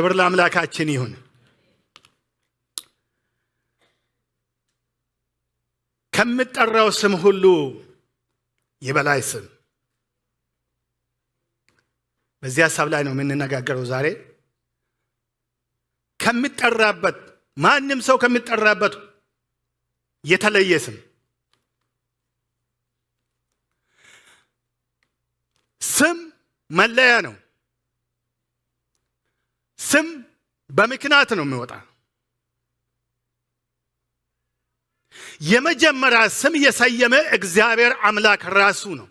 ክብር ለአምላካችን ይሁን። ከምጠራው ስም ሁሉ የበላይ ስም። በዚህ ሐሳብ ላይ ነው የምንነጋገረው ዛሬ። ከሚጠራበት ማንም ሰው ከሚጠራበት የተለየ ስም። ስም መለያ ነው። ስም በምክንያት ነው የሚወጣ። የመጀመሪያ ስም የሰየመ እግዚአብሔር አምላክ ራሱ ነው።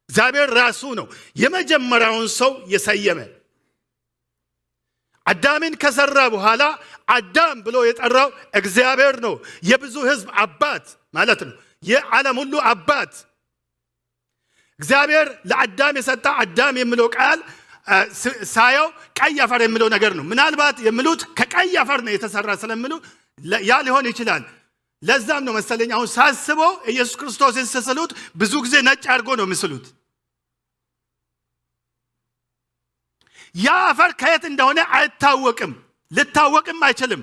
እግዚአብሔር ራሱ ነው የመጀመሪያውን ሰው የሰየመ። አዳምን ከሰራ በኋላ አዳም ብሎ የጠራው እግዚአብሔር ነው። የብዙ ሕዝብ አባት ማለት ነው። የዓለም ሁሉ አባት እግዚአብሔር ለአዳም የሰጣ አዳም የሚለው ቃል ሳየው ቀይ አፈር የሚለው ነገር ነው። ምናልባት የሚሉት ከቀይ አፈር ነው የተሰራ ስለሚሉ ያ ሊሆን ይችላል። ለዛም ነው መሰለኝ አሁን ሳስበው ኢየሱስ ክርስቶስን ሲስሉት ብዙ ጊዜ ነጭ አድርጎ ነው የሚስሉት። ያ አፈር ከየት እንደሆነ አይታወቅም፣ ልታወቅም አይችልም።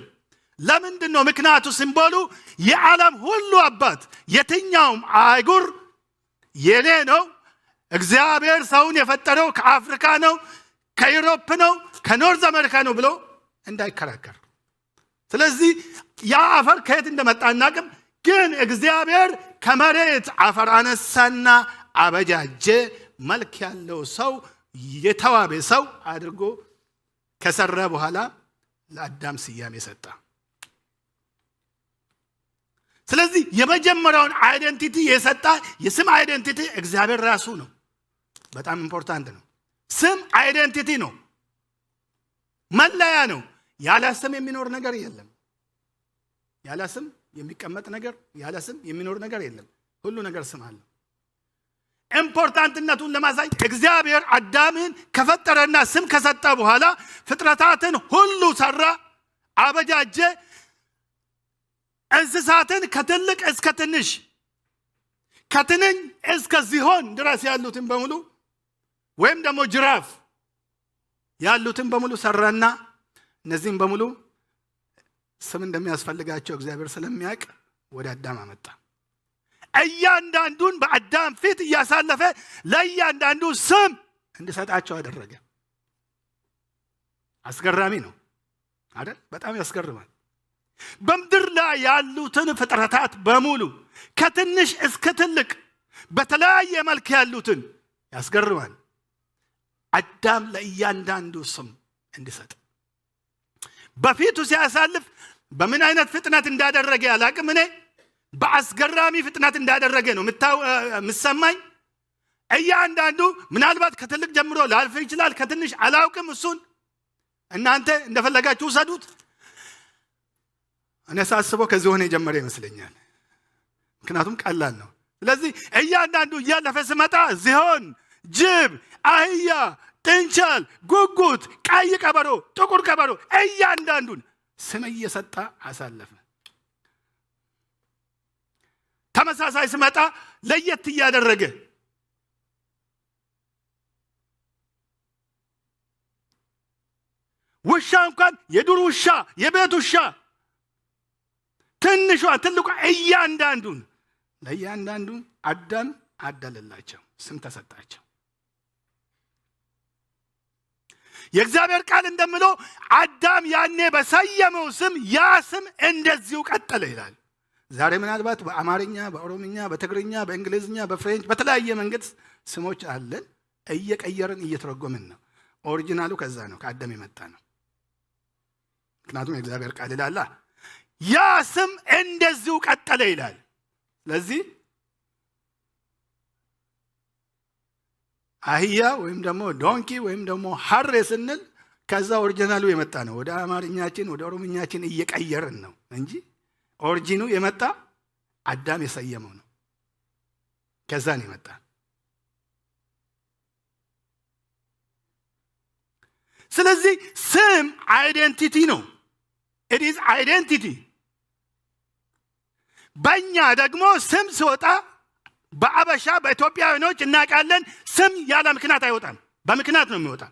ለምንድን ነው? ምክንያቱ ሲምቦሉ የዓለም ሁሉ አባት፣ የትኛውም አህጉር የኔ ነው። እግዚአብሔር ሰውን የፈጠረው ከአፍሪካ ነው፣ ከዩሮፕ ነው፣ ከኖርዝ አሜሪካ ነው ብሎ እንዳይከራከር። ስለዚህ ያ አፈር ከየት እንደመጣ አናውቅም። ግን እግዚአብሔር ከመሬት አፈር አነሳና አበጃጀ። መልክ ያለው ሰው፣ የተዋበ ሰው አድርጎ ከሰራ በኋላ ለአዳም ስያሜ ሰጣ። ስለዚህ የመጀመሪያውን አይደንቲቲ የሰጣ የስም አይደንቲቲ እግዚአብሔር ራሱ ነው። በጣም ኢምፖርታንት ነው። ስም አይደንቲቲ ነው፣ መለያ ነው። ያለ ስም የሚኖር ነገር የለም። ያለ ስም የሚቀመጥ ነገር፣ ያለ ስም የሚኖር ነገር የለም። ሁሉ ነገር ስም አለው። ኢምፖርታንትነቱን ለማሳይ እግዚአብሔር አዳምን ከፈጠረና ስም ከሰጠ በኋላ ፍጥረታትን ሁሉ ሰራ፣ አበጃጀ። እንስሳትን ከትልቅ እስከ ትንሽ፣ ከትንኝ እስከ ዝሆን ድረስ ያሉትን በሙሉ ወይም ደግሞ ጅራፍ ያሉትን በሙሉ ሰራና እነዚህም በሙሉ ስም እንደሚያስፈልጋቸው እግዚአብሔር ስለሚያውቅ ወደ አዳም አመጣ። እያንዳንዱን በአዳም ፊት እያሳለፈ ለእያንዳንዱ ስም እንዲሰጣቸው አደረገ። አስገራሚ ነው አይደል? በጣም ያስገርማል። በምድር ላይ ያሉትን ፍጥረታት በሙሉ ከትንሽ እስከ ትልቅ በተለያየ መልክ ያሉትን ያስገርማል። አዳም ለእያንዳንዱ ስም እንዲሰጥ በፊቱ ሲያሳልፍ በምን አይነት ፍጥነት እንዳደረገ ያላቅም። እኔ በአስገራሚ ፍጥነት እንዳደረገ ነው ምሰማኝ። እያንዳንዱ ምናልባት ከትልቅ ጀምሮ ላልፍ ይችላል፣ ከትንሽ አላውቅም። እሱን እናንተ እንደፈለጋችሁ ውሰዱት። እኔ ሳስበው ከዝሆን የጀመረ ይመስለኛል፣ ምክንያቱም ቀላል ነው። ስለዚህ እያንዳንዱ እያለፈ ስመጣ ዝሆን፣ ጅብ፣ አህያ፣ ጥንቸል፣ ጉጉት፣ ቀይ ቀበሮ፣ ጥቁር ቀበሮ እያንዳንዱን ስም እየሰጣ አሳለፈ። ተመሳሳይ ስመጣ ለየት እያደረገ ውሻ እንኳን የዱር ውሻ፣ የቤት ውሻ፣ ትንሿ፣ ትልቋ እያንዳንዱን ለእያንዳንዱ አዳም አደለላቸው፣ ስም ተሰጣቸው። የእግዚአብሔር ቃል እንደሚለው አዳም ያኔ በሰየመው ስም ያ ስም እንደዚሁ ቀጠለ ይላል። ዛሬ ምናልባት በአማርኛ፣ በኦሮምኛ፣ በትግርኛ፣ በእንግሊዝኛ፣ በፍሬንች በተለያየ መንገድ ስሞች አለን። እየቀየርን እየተረጎምን ነው። ኦሪጂናሉ ከዛ ነው፣ ከአዳም የመጣ ነው። ምክንያቱም የእግዚአብሔር ቃል ይላል ያ ስም እንደዚሁ ቀጠለ ይላል። ስለዚህ አህያ ወይም ደግሞ ዶንኪ ወይም ደግሞ ሐሬ ስንል ከዛ ኦሪጂናሉ የመጣ ነው። ወደ አማርኛችን ወደ ኦሮምኛችን እየቀየርን ነው እንጂ ኦሪጂኑ የመጣ አዳም የሰየመው ነው። ከዛ ነው የመጣ። ስለዚህ ስም አይደንቲቲ ነው። it is identity። በእኛ ደግሞ ስም ሲወጣ በአበሻ በኢትዮጵያውያኖች እናውቃለን። ስም ያለ ምክንያት አይወጣም፣ በምክንያት ነው የሚወጣ።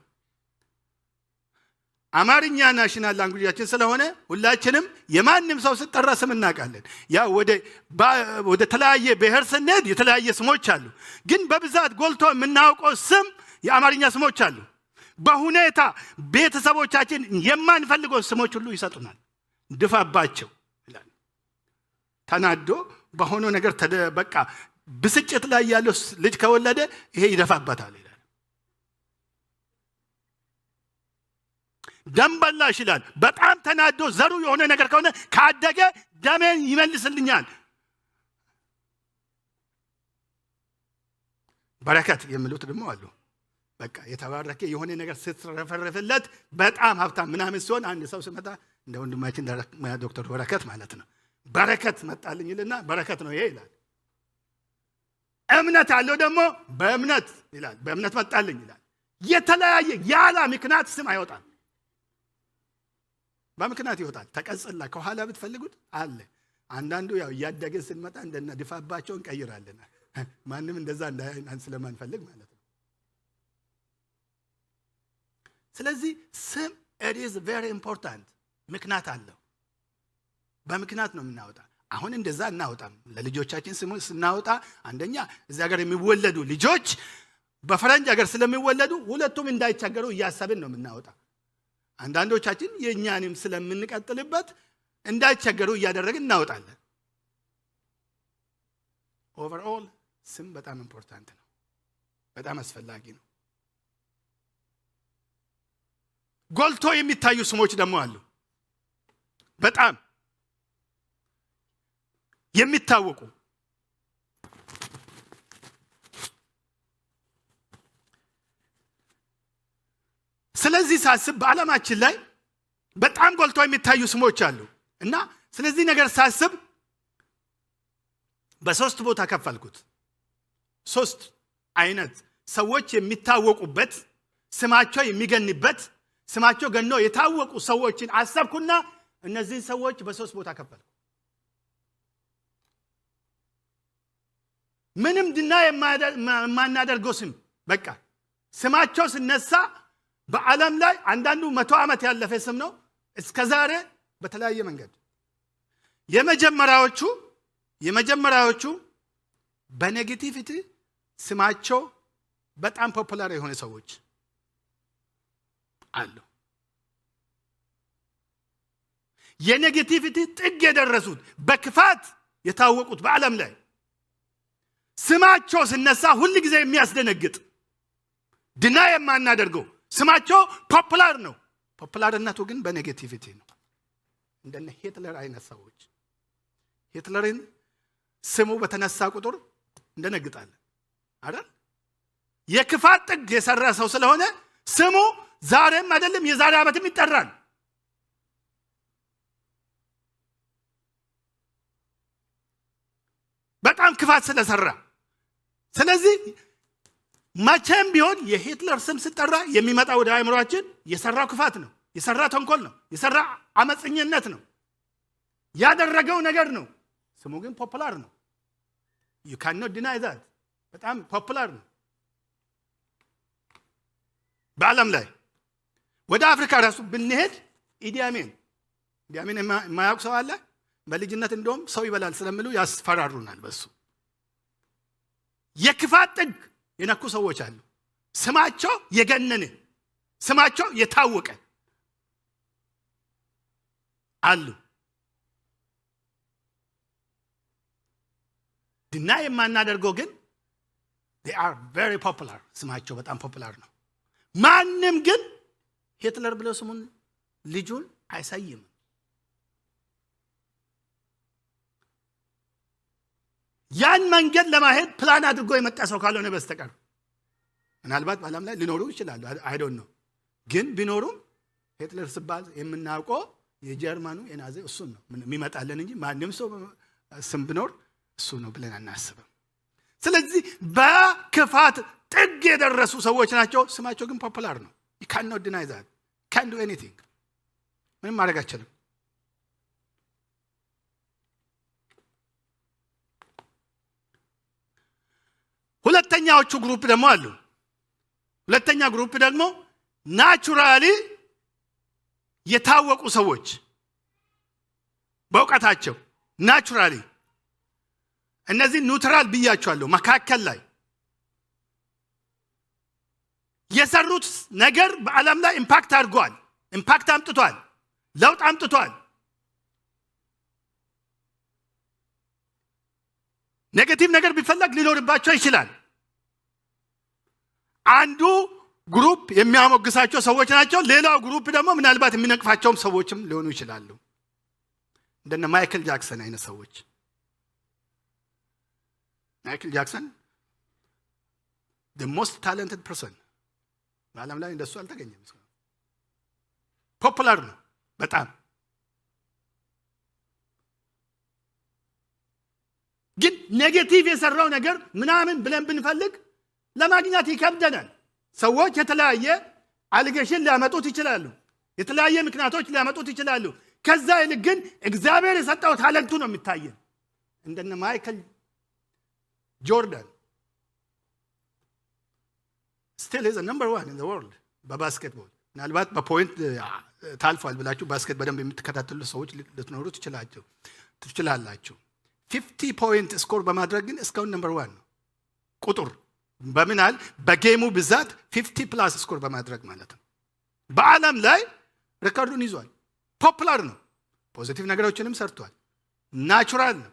አማርኛ ናሽናል ላንጉጃችን ስለሆነ ሁላችንም የማንም ሰው ሲጠራ ስም እናውቃለን። ያ ወደ ተለያየ ብሔር ስንሄድ የተለያየ ስሞች አሉ። ግን በብዛት ጎልቶ የምናውቀው ስም የአማርኛ ስሞች አሉ። በሁኔታ ቤተሰቦቻችን የማንፈልገው ስሞች ሁሉ ይሰጡናል። ድፋባቸው ይላል። ተናዶ በሆነው ነገር በቃ ብስጭት ላይ ያለው ልጅ ከወለደ ይሄ ይደፋበታል ይላል። ደምበላሽ ይላል። በጣም ተናዶ ዘሩ የሆነ ነገር ከሆነ ካደገ ደሜን ይመልስልኛል። በረከት የሚሉት ደግሞ አሉ። በቃ የተባረከ የሆነ ነገር ስትረፈረፍለት በጣም ሀብታም ምናምን ሲሆን አንድ ሰው ሲመጣ እንደ ወንድማችን ዶክተር በረከት ማለት ነው። በረከት መጣልኝ ይልና በረከት ነው ይሄ ይላል። እምነት አለው ደግሞ በእምነት ይላል። በእምነት መጣልኝ ይላል። የተለያየ ያለ ምክንያት ስም አይወጣም። በምክንያት ይወጣል። ተቀጽላ ከኋላ ብትፈልጉት አለ። አንዳንዱ ያው እያደገን ስንመጣ እንደና ድፋባቸው እንቀይራለን። ማንም እንደዛ እንዳይሆን ስለማንፈልግ ማለት ነው። ስለዚህ ስም it is very important ምክንያት አለው። በምክንያት ነው የምናወጣ። አሁን እንደዛ እናወጣም። ለልጆቻችን ስም ስናወጣ አንደኛ እዚህ ሀገር የሚወለዱ ልጆች በፈረንጅ ሀገር ስለሚወለዱ ሁለቱም እንዳይቸገሩ እያሰብን ነው የምናወጣ። አንዳንዶቻችን የኛንም ስለምንቀጥልበት እንዳይቸገሩ እያደረግን እናወጣለን። ኦቨርኦል ስም በጣም ኢምፖርታንት ነው። በጣም አስፈላጊ ነው። ጎልቶ የሚታዩ ስሞች ደግሞ አሉ። በጣም የሚታወቁ ስለዚህ ሳስብ በዓለማችን ላይ በጣም ጎልቶ የሚታዩ ስሞች አሉ እና ስለዚህ ነገር ሳስብ በሶስት ቦታ ከፈልኩት። ሶስት አይነት ሰዎች የሚታወቁበት ስማቸው የሚገንበት ስማቸው ገኖ የታወቁ ሰዎችን አሰብኩና እነዚህን ሰዎች በሶስት ቦታ ከፈልኩ። ምንም ድና የማናደርገው ስም በቃ ስማቸው ሲነሳ በዓለም ላይ አንዳንዱ 100 ዓመት ያለፈ ስም ነው እስከዛሬ በተለያየ መንገድ። የመጀመሪያዎቹ በኔጌቲቪቲ ስማቸው በጣም ፖፑላር የሆነ ሰዎች አሉ። የኔጌቲቪቲ ጥግ የደረሱት በክፋት የታወቁት በዓለም ላይ ስማቸው ሲነሳ ሁሉ ጊዜ የሚያስደነግጥ ድና የማናደርገው ስማቸው ፖፑላር ነው። ፖፑላርነቱ ግን በኔጌቲቪቲ ነው። እንደነ ሂትለር አይነት ሰዎች ሂትለርን ስሙ በተነሳ ቁጥር እንደነግጣለን አይደል? የክፋት ጥግ የሰራ ሰው ስለሆነ ስሙ ዛሬም አይደለም የዛሬ ዓመትም ይጠራል። በጣም ክፋት ስለሰራ ስለዚህ መቼም ቢሆን የሂትለር ስም ሲጠራ የሚመጣ ወደ አእምሮአችን የሰራው ክፋት ነው፣ የሰራ ተንኮል ነው፣ የሰራ አመፀኝነት ነው፣ ያደረገው ነገር ነው። ስሙ ግን ፖፑላር ነው። you cannot deny that በጣም ፖፑላር ነው በዓለም ላይ። ወደ አፍሪካ ራሱ ብንሄድ ኢዲ አሚን የማያውቅ ሰው አለ? በልጅነት እንደውም ሰው ይበላል ስለሚሉ ያስፈራሩናል በሱ። የክፋት ጥግ የነኩ ሰዎች አሉ። ስማቸው የገነነ ስማቸው የታወቀ አሉ። ድና የማናደርገው ግን they are very popular ስማቸው በጣም ፖፑላር ነው። ማንም ግን ሂትለር ብሎ ስሙን ልጁን አይሰይም። ያን መንገድ ለማሄድ ፕላን አድርጎ የመጣ ሰው ካልሆነ በስተቀር ምናልባት በዓለም ላይ ሊኖሩ ይችላሉ። አይ ዶንት ኖ። ግን ቢኖሩም ሂትለር ሲባል የምናውቀው የጀርመኑ የናዚ እሱ ነው የሚመጣልን እንጂ ማንም ሰው ስም ቢኖር እሱ ነው ብለን አናስብም። ስለዚህ በክፋት ጥግ የደረሱ ሰዎች ናቸው። ስማቸው ግን ፖፑላር ነው። you cannot deny that. can't do anything ምንም ማድረግ አይችልም። ሁለተኛዎቹ ግሩፕ ደግሞ አሉ። ሁለተኛ ግሩፕ ደግሞ ናቹራሊ የታወቁ ሰዎች በእውቀታቸው ናቹራሊ እነዚህ ኒውትራል ብያቸዋለሁ መካከል ላይ የሰሩት ነገር በዓለም ላይ ኢምፓክት አድርጓል፣ ኢምፓክት አምጥቷል፣ ለውጥ አምጥቷል። ኔጌቲቭ ነገር ቢፈለግ ሊኖርባቸው ይችላል። አንዱ ግሩፕ የሚያሞግሳቸው ሰዎች ናቸው። ሌላው ግሩፕ ደግሞ ምናልባት የሚነቅፋቸውም ሰዎችም ሊሆኑ ይችላሉ። እንደነ ማይክል ጃክሰን አይነት ሰዎች። ማይክል ጃክሰን the most talented person በዓለም ላይ እንደሱ አልተገኘም። ፖፑላር ነው በጣም። ግን ኔጌቲቭ የሰራው ነገር ምናምን ብለን ብንፈልግ ለማግኘት ይከብደናል። ሰዎች የተለያየ አሊጌሽን ሊያመጡት ይችላሉ፣ የተለያየ ምክንያቶች ሊያመጡት ይችላሉ። ከዛ ይልቅ ግን እግዚአብሔር የሰጠው ታለንቱ ነው የሚታየን። እንደነ ማይክል ጆርዳን still is a number one in the world በባስኬትቦል። ምናልባት በፖይንት ታልፏል ብላችሁ ባስኬት በደንብ የምትከታተሉ ሰዎች ልትኖሩ ትችላላችሁ። 50 ፖይንት ስኮር በማድረግ ግን እስካሁን ነምበር 1 ነው። ቁጥር በምናል በጌሙ ብዛት 50 ፕላስ ስኮር በማድረግ ማለት ነው። በዓለም ላይ ሪከርዱን ይዟል። ፖፑላር ነው። ፖዚቲቭ ነገሮችንም ሰርቷል። ናቹራል ነው።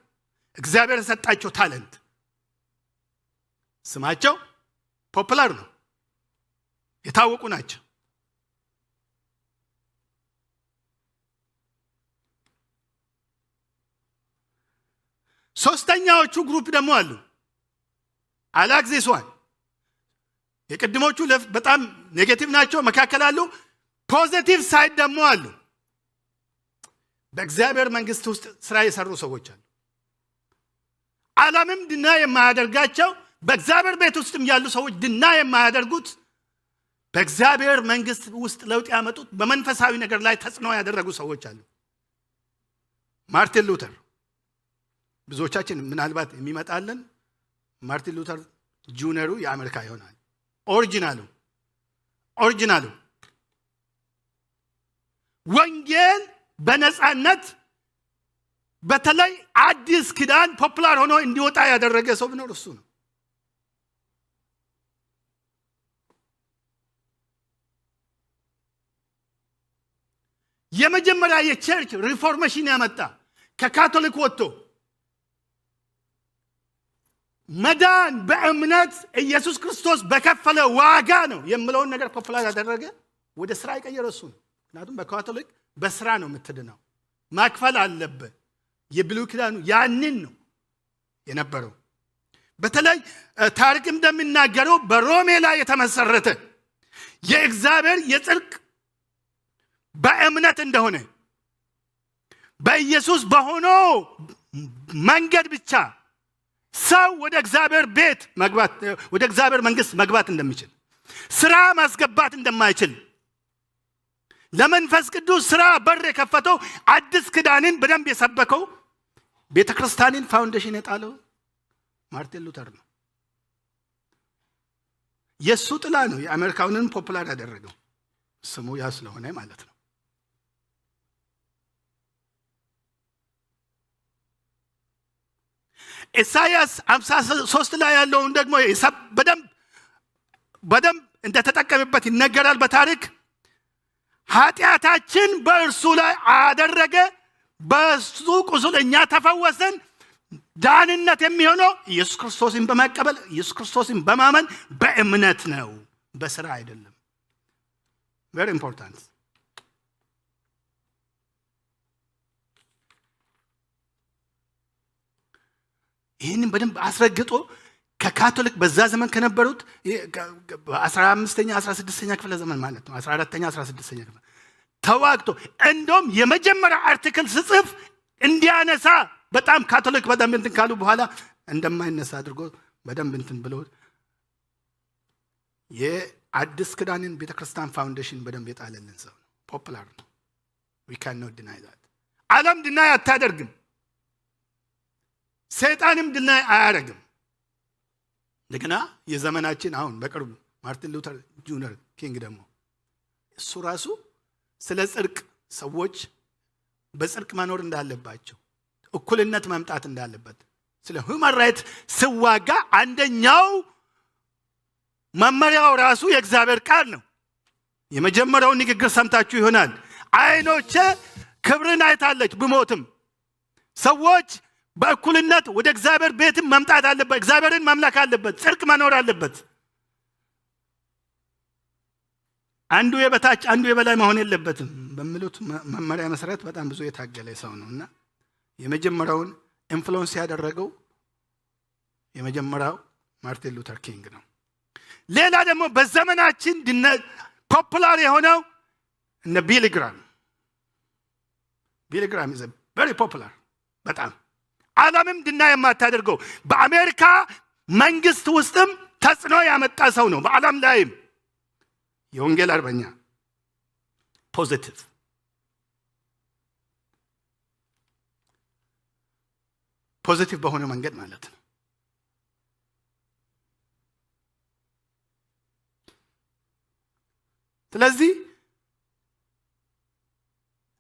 እግዚአብሔር የሰጣቸው ታለንት ስማቸው ፖፑላር ነው። የታወቁ ናቸው። ሶስተኛዎቹ ግሩፕ ደግሞ አሉ። አላክዚስዋን የቅድሞቹ በጣም ኔጌቲቭ ናቸው። መካከል አሉ። ፖዚቲቭ ሳይድ ደግሞ አሉ። በእግዚአብሔር መንግስት ውስጥ ስራ የሰሩ ሰዎች አሉ። ዓለምም ድና የማያደርጋቸው በእግዚአብሔር ቤት ውስጥም ያሉ ሰዎች ድና የማያደርጉት በእግዚአብሔር መንግስት ውስጥ ለውጥ ያመጡት በመንፈሳዊ ነገር ላይ ተጽዕኖ ያደረጉ ሰዎች አሉ። ማርቲን ሉተር ብዙዎቻችን ምናልባት የሚመጣለን ማርቲን ሉተር ጁኒየሩ የአሜሪካ ይሆናል። ኦሪጂናሉ ወንጌል በነፃነት በተለይ አዲስ ኪዳን ፖፑላር ሆኖ እንዲወጣ ያደረገ ሰው ቢኖር እሱ ነው። የመጀመሪያ የቸርች ሪፎርሜሽን ያመጣ ከካቶሊክ ወጥቶ መዳን በእምነት ኢየሱስ ክርስቶስ በከፈለ ዋጋ ነው የሚለውን ነገር ፖፑላር ያደረገ ወደ ስራ የቀየረ እሱ ነው። ምክንያቱም በካቶሊክ በስራ ነው የምትድነው፣ ማክፈል አለበት። የብሉይ ኪዳኑ ያንን ነው የነበረው። በተለይ ታሪክ እንደሚናገረው በሮሜ ላይ የተመሰረተ የእግዚአብሔር የጽድቅ በእምነት እንደሆነ በኢየሱስ በሆነው መንገድ ብቻ ሰው ወደ እግዚአብሔር ቤት መግባት ወደ እግዚአብሔር መንግስት መግባት እንደሚችል፣ ስራ ማስገባት እንደማይችል፣ ለመንፈስ ቅዱስ ስራ በር የከፈተው አዲስ ኪዳንን በደንብ የሰበከው ቤተክርስቲያንን ፋውንዴሽን የጣለው ማርቲን ሉተር ነው። የሱ ጥላ ነው የአሜሪካውንን ፖፑላር ያደረገው፣ ስሙ ያ ስለሆነ ማለት ነው። ኢሳይያስ 53 ላይ ያለውን ደግሞ በደንብ እንደተጠቀመበት ይነገራል በታሪክ። ኃጢአታችን በእርሱ ላይ አደረገ፣ በእሱ ቁስል እኛ ተፈወስን። ዳንነት የሚሆነው ኢየሱስ ክርስቶስን በመቀበል ኢየሱስ ክርስቶስን በማመን በእምነት ነው፣ በስራ አይደለም። very important። ይህንን በደንብ አስረግጦ ከካቶሊክ በዛ ዘመን ከነበሩት 15ኛ 16ኛ ክፍለ ዘመን ማለት ነው 14ኛ 16ኛ ክፍለ ተዋግቶ እንደውም የመጀመሪያ አርቲክል ስጽፍ እንዲያነሳ በጣም ካቶሊክ በደንብ እንትን ካሉ በኋላ እንደማይነሳ አድርጎ በደንብ እንትን ብሎ የአዲስ ኪዳንን ቤተክርስቲያን ፋውንዴሽን በደንብ የጣለልን ሰው ነው። ፖፑላር ነው። we cannot deny that። ዓለም ድናይ አታደርግም፣ ሰይጣንም ድናይ አያደርግም። እንደገና የዘመናችን አሁን በቅርቡ ማርቲን ሉተር ጁኒየር ኪንግ ደግሞ እሱ ራሱ ስለ ጽድቅ ሰዎች በጽድቅ መኖር እንዳለባቸው፣ እኩልነት መምጣት እንዳለበት ስለ ሁማን ራይት ስዋጋ አንደኛው መመሪያው ራሱ የእግዚአብሔር ቃል ነው። የመጀመሪያውን ንግግር ሰምታችሁ ይሆናል። ዓይኖቼ ክብርን አይታለች ብሞትም። ሰዎች በእኩልነት ወደ እግዚአብሔር ቤት መምጣት አለበት። እግዚአብሔርን ማምለክ አለበት። ጽድቅ መኖር አለበት። አንዱ የበታች አንዱ የበላይ መሆን የለበትም በሚሉት መመሪያ መሰረት በጣም ብዙ የታገለ ሰው ነውና የመጀመሪያውን ኢንፍሉዌንስ ያደረገው የመጀመሪያው ማርቲን ሉተር ኪንግ ነው። ሌላ ደግሞ በዘመናችን ፖፑላር የሆነው እነ ቢሊ ግራም is very popular በጣም ዓለምም ድና የማታደርገው በአሜሪካ መንግስት ውስጥም ተጽዕኖ ያመጣ ሰው ነው። በዓለም ላይም የወንጌል አርበኛ ፖዚቲቭ በሆነ መንገድ ማለት ነው። ስለዚህ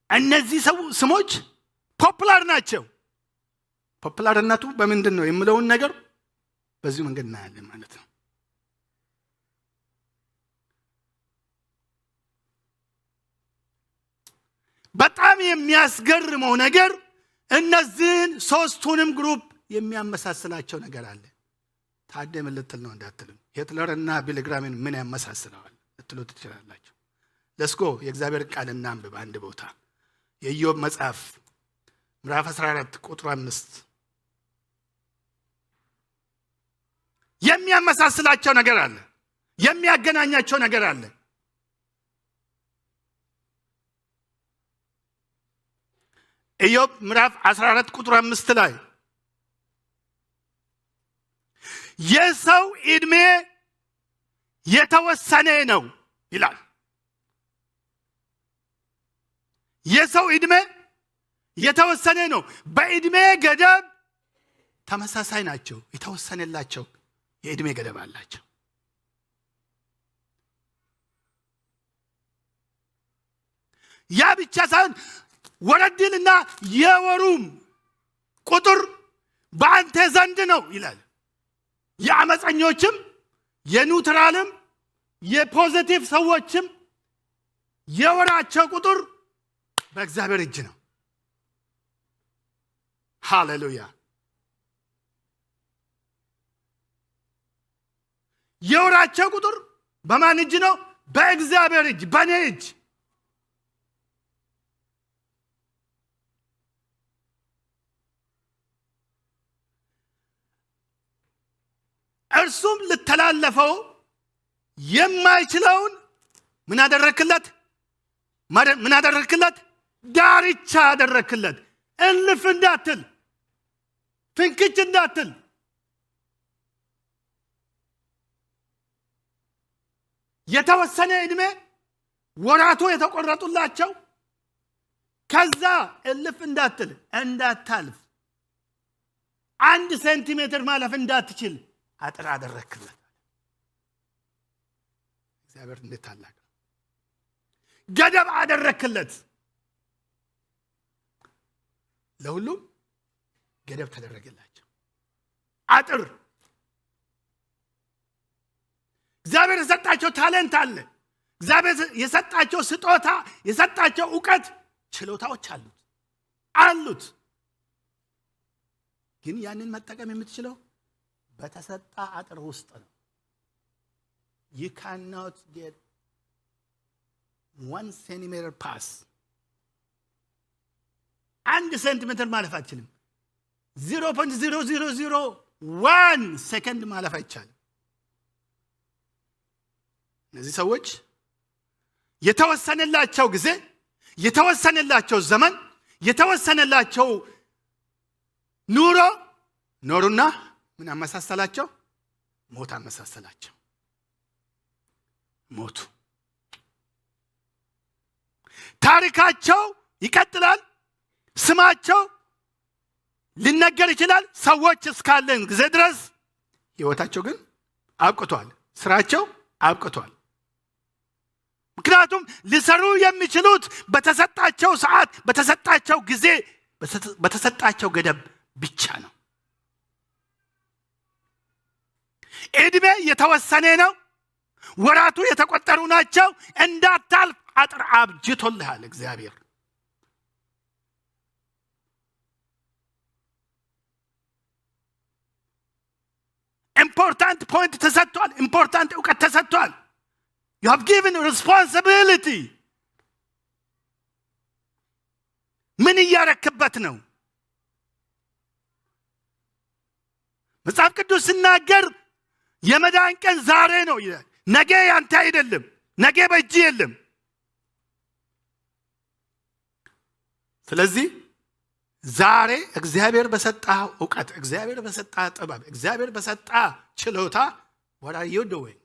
እነዚህ ስሞች ፖፑላር ናቸው። ፖፑላርነቱ በምንድን ነው የሚለውን ነገር በዚህ መንገድ እናያለን ማለት ነው። በጣም የሚያስገርመው ነገር እነዚህን ሶስቱንም ግሩፕ የሚያመሳስላቸው ነገር አለ። ታዲያ ምን ልትል ነው እንዳትልም፣ ሂትለር እና ቢሊ ግራምን ምን ያመሳስለዋል ልትሉ ትችላላችሁ። ለስጎ የእግዚአብሔር ቃል እናንብብ። አንድ ቦታ የኢዮብ መጽሐፍ ምዕራፍ 14 ቁጥር 5 የሚያመሳስላቸው ነገር አለ፣ የሚያገናኛቸው ነገር አለ። ኢዮብ ምዕራፍ 14 ቁጥር 5 ላይ የሰው ዕድሜ የተወሰነ ነው ይላል። የሰው ዕድሜ የተወሰነ ነው። በዕድሜ ገደብ ተመሳሳይ ናቸው። የተወሰነላቸው የዕድሜ ገደብ አላቸው። ያ ብቻ ሳይሆን ወረድልና የወሩም ቁጥር በአንተ ዘንድ ነው ይላል። የአመፀኞችም የኒውትራልም የፖዚቲቭ ሰዎችም የወራቸው ቁጥር በእግዚአብሔር እጅ ነው። ሃሌሉያ። የወራቸው ቁጥር በማን እጅ ነው? በእግዚአብሔር እጅ፣ በእኔ እጅ። እርሱም ልተላለፈው የማይችለውን ምን አደረክለት? ዳርቻ አደረክለት። እልፍ እንዳትል፣ ፍንክች እንዳትል። የተወሰነ ዕድሜ ወራቱ የተቆረጡላቸው፣ ከዛ እልፍ እንዳትል፣ እንዳታልፍ፣ 1 ሴንቲሜትር ማለፍ እንዳትችል አጥር አደረክለት። እግዚአብሔር እንዴት ታላቅ! ገደብ አደረክለት። ለሁሉም ገደብ ተደረገላቸው። አጥር። እግዚአብሔር የሰጣቸው ታለንት አለ። እግዚአብሔር የሰጣቸው ስጦታ፣ የሰጣቸው ዕውቀት፣ ችሎታዎች አሉት። ግን ያንን መጠቀም የምትችለው በተሰጣ አጥር ውስጥ ነው። you cannot get 1 centimeter pass 1 ሴንቲሜትር ማለፍ አትችልም። 0.0001 ሰከንድ ማለፍ አይቻልም። እነዚህ ሰዎች የተወሰነላቸው ጊዜ፣ የተወሰነላቸው ዘመን፣ የተወሰነላቸው ኑሮ ኖሩና ምን አመሳሰላቸው? ሞት አመሳሰላቸው። ሞቱ። ታሪካቸው ይቀጥላል። ስማቸው ሊነገር ይችላል። ሰዎች እስካለን ጊዜ ድረስ ሕይወታቸው ግን አብቅቷል። ስራቸው አብቅቷል። ምክንያቱም ሊሰሩ የሚችሉት በተሰጣቸው በተሰጣቸው ጊዜ በተሰጣቸው ገደብ ብቻ ነው። እድሜ የተወሰነ ነው። ወራቱ የተቆጠሩ ናቸው። እንዳታልፍ አጥር አብጅቶልሃል እግዚአብሔር። ኢምፖርታንት ፖይንት ተሰጥቷል። ኢምፖርታንት ዕውቀት ተሰጥቷል። you have given responsibility። ምን እያረክበት ነው? መጽሐፍ ቅዱስ ሲናገር የመዳን ቀን ዛሬ ነው ይላል። ነገ ያንተ አይደለም። ነገ በእጅ የለም። ስለዚህ ዛሬ እግዚአብሔር በሰጣህ ዕውቀት፣ እግዚአብሔር በሰጣህ ጥበብ፣ እግዚአብሔር በሰጣህ ችሎታ what are you doing?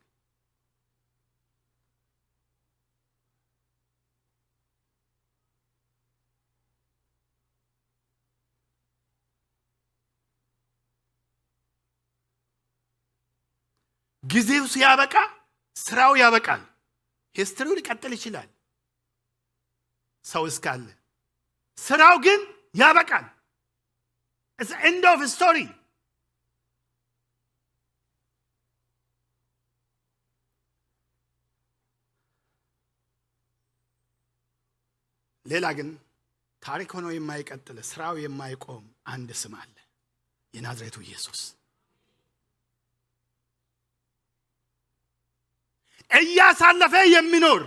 ጊዜው ሲያበቃ ስራው ያበቃል። ሂስትሪው ሊቀጥል ይችላል ሰው እስካለ፣ ስራው ግን ያበቃል። it's the end of story። ሌላ ግን ታሪክ ሆኖ የማይቀጥል ስራው የማይቆም አንድ ስም አለ፣ የናዝሬቱ ኢየሱስ። እያሳለፈ የሚኖር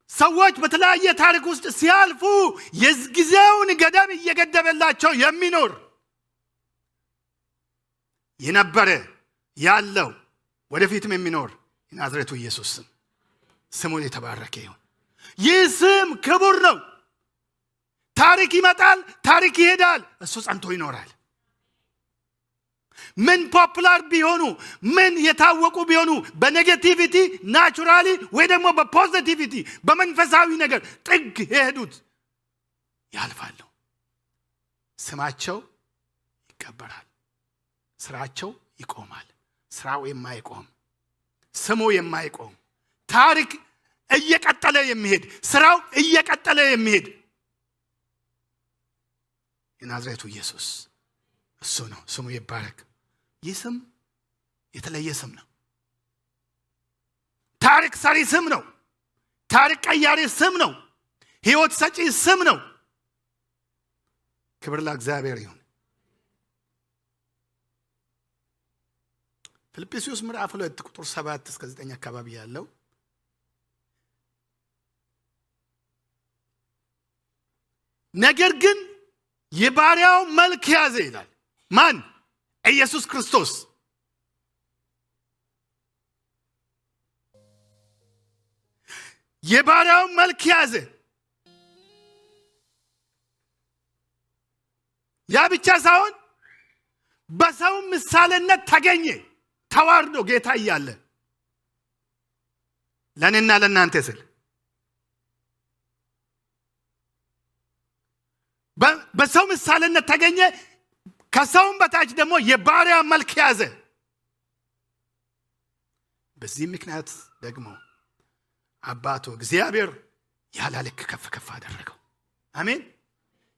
ሰዎች በተለያየ ታሪክ ውስጥ ሲያልፉ የጊዜውን ገደብ እየገደበላቸው የሚኖር የነበረ ያለው ወደፊትም የሚኖር የናዝሬቱ ኢየሱስ ስም ስሙ የተባረከ ይሁን። ይህ ስም ክቡር ነው። ታሪክ ይመጣል፣ ታሪክ ይሄዳል፣ እሱ ጸንቶ ይኖራል። ምን ፖፑላር ቢሆኑ፣ ምን የታወቁ ቢሆኑ፣ በኔጌቲቪቲ ናቹራሊ ወይ ደግሞ በፖዚቲቪቲ በመንፈሳዊ ነገር ጥግ የሄዱት ያልፋሉ። ስማቸው ይቀበራል፣ ስራቸው ይቆማል። ስራው የማይቆም፣ ስሙ የማይቆም፣ ታሪክ እየቀጠለ የሚሄድ፣ ስራው እየቀጠለ የሚሄድ የናዝሬቱ ኢየሱስ እሱ ነው። ስሙ ይባረክ። ይህ ስም የተለየ ስም ነው። ታሪክ ሰሪ ስም ነው። ታሪክ ቀያሪ ስም ነው። ሕይወት ሰጪ ስም ነው። ክብር ለእግዚአብሔር ይሁን። ፊልጵስዩስ ምዕራፍ 2 ቁጥር 7 እስከ 9 አካባቢ ያለው ነገር ግን የባሪያው መልክ ያዘ ይላል። ማን? ኢየሱስ ክርስቶስ። የባሪያው መልክ ያዘ። ያ ብቻ ሳይሆን በሰው ምሳሌነት ተገኘ። ተዋርዶ ጌታ እያለ ለእኔና ለእናንተ ስል በሰው ምሳሌነት ተገኘ። ከሰውም በታች ደግሞ የባሪያ መልክ ያዘ። በዚህ ምክንያት ደግሞ አባቱ እግዚአብሔር ያለ ልክ ከፍ ከፍ አደረገው። አሜን።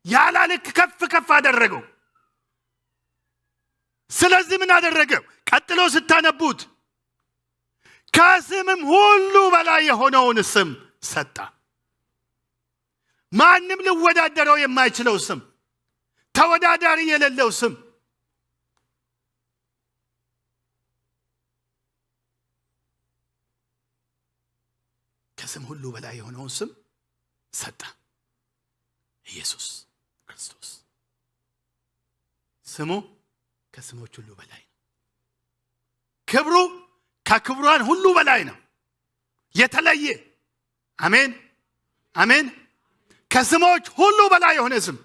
ያለ ልክ ከፍ ከፍ አደረገው። ስለዚህ ምን አደረገው? ቀጥሎ ስታነቡት ከስምም ሁሉ በላይ የሆነውን ስም ሰጣ። ማንም ሊወዳደረው የማይችለው ስም፣ ተወዳዳሪ የሌለው ስም፣ ከስም ሁሉ በላይ የሆነውን ስም ሰጣ። ኢየሱስ ክርስቶስ ስሙ ከስሞች ሁሉ በላይ ነው። ክብሩ ከክብሯን ሁሉ በላይ ነው። የተለየ አሜን አሜን። ከስሞች ሁሉ በላይ የሆነ ስም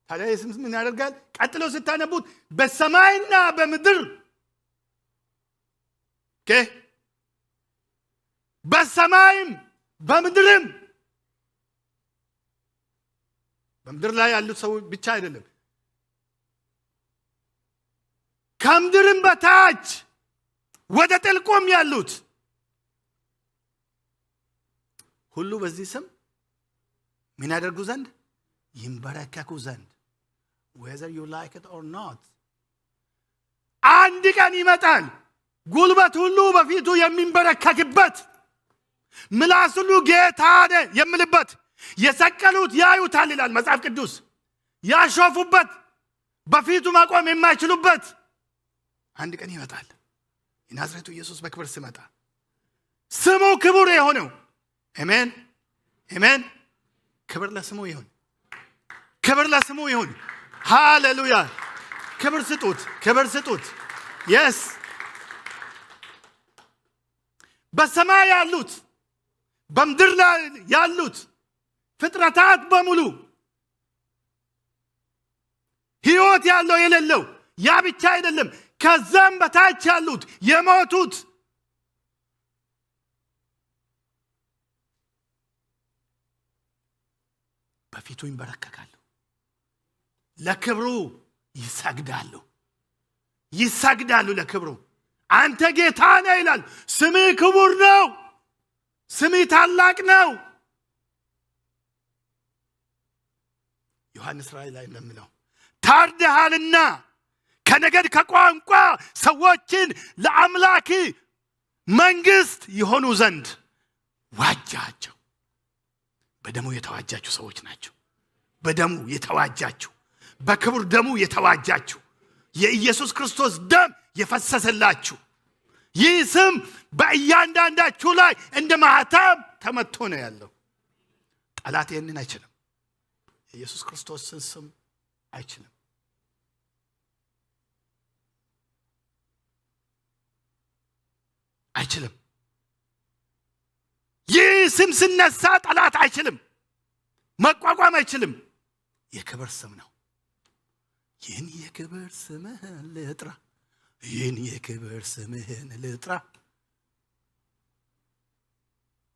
ታዲያ የስም ምን ያደርጋል? ቀጥሎ ስታነቡት በሰማይና በምድር በሰማይም በምድርም፣ በምድር ላይ ያሉት ሰዎች ብቻ አይደለም፣ ከምድርም በታች ወደ ጥልቁም ያሉት ሁሉ በዚህ ስም ምን ያደርጉ ዘንድ? ይንበረከኩ ዘንድ። whether you like it or not። አንድ ቀን ይመጣል ጉልበት ሁሉ በፊቱ የሚንበረከክበት፣ ምላስ ሁሉ ጌታ ነህ የሚልበት፣ የሰቀሉት ያዩታል ይላል መጽሐፍ ቅዱስ፣ ያሾፉበት፣ በፊቱ መቆም የማይችሉበት አንድ ቀን ይመጣል። የናዝሬቱ ኢየሱስ በክብር ሲመጣ ስሙ ክቡር የሆነው አሜን አሜን። ክብር ለስሙ ይሁን፣ ክብር ለስሙ ይሁን። ሃሌሉያ። ክብር ስጡት፣ ክብር ስጡት። yes በሰማይ ያሉት በምድር ላይ ያሉት ፍጥረታት በሙሉ ሕይወት ያለው የሌለው፣ ያ ብቻ አይደለም፣ ከዛም በታች ያሉት የሞቱት በፊቱ ይንበረከካሉ፣ ለክብሩ ይሰግዳሉ፣ ይሰግዳሉ ለክብሩ። አንተ ጌታ ነህ ይላል። ስምህ ክቡር ነው፣ ስምህ ታላቅ ነው። ዮሐንስ ራእይ ላይ እንደሚለው ታርደሃልና ከነገድ ከቋንቋ ሰዎችን ለአምላክ መንግስት የሆኑ ዘንድ ዋጃቸው። በደሙ የተዋጃችሁ ሰዎች ናቸው። በደሙ የተዋጃችሁ፣ በክቡር ደሙ የተዋጃችሁ፣ የኢየሱስ ክርስቶስ ደም የፈሰሰላችሁ፣ ይህ ስም በእያንዳንዳችሁ ላይ እንደ ማህተም ተመቶ ነው ያለው። ጠላት ይህንን አይችልም። የኢየሱስ ክርስቶስን ስም አይችልም። አይችልም። ይህ ስም ሲነሳ ጠላት አይችልም፣ መቋቋም አይችልም። የክብር ስም ነው። ይህን የክብር ስምህን ልጥራ፣ ይህን የክብር ስምህን ልጥራ።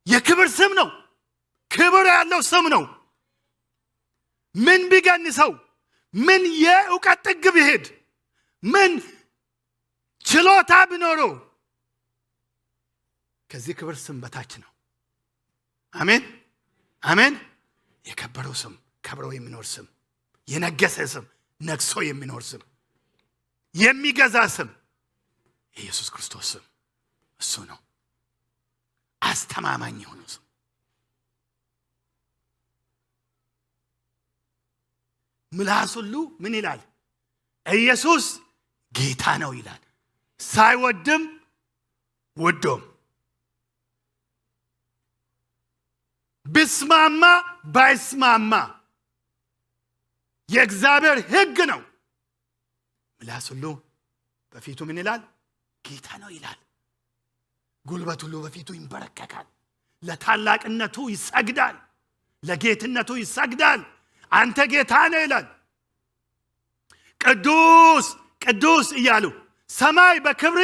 የክብር ስም ነው። ክብር ያለው ስም ነው። ምን ቢገንሰው፣ ምን የእውቀት ጥግ ቢሄድ፣ ምን ችሎታ ቢኖረው ከዚህ ክብር ስም በታች ነው። አሜን አሜን። የከበረው ስም፣ ከብሮ የሚኖር ስም፣ የነገሰ ስም፣ ነግሶ የሚኖር ስም፣ የሚገዛ ስም የኢየሱስ ክርስቶስ ስም እሱ ነው። አስተማማኝ የሆነው ስም። ምላስ ሁሉ ምን ይላል? ኢየሱስ ጌታ ነው ይላል። ሳይወድም ወዶም፣ ብስማማ ባይስማማ የእግዚአብሔር ሕግ ነው። ምላስ ሁሉ በፊቱ ምን ይላል? ጌታ ነው ይላል። ጉልበት ሁሉ በፊቱ ይንበረከካል። ለታላቅነቱ ይሰግዳል፣ ለጌትነቱ ይሰግዳል። አንተ ጌታ ነህ ይላል። ቅዱስ ቅዱስ እያሉ ሰማይ በክብር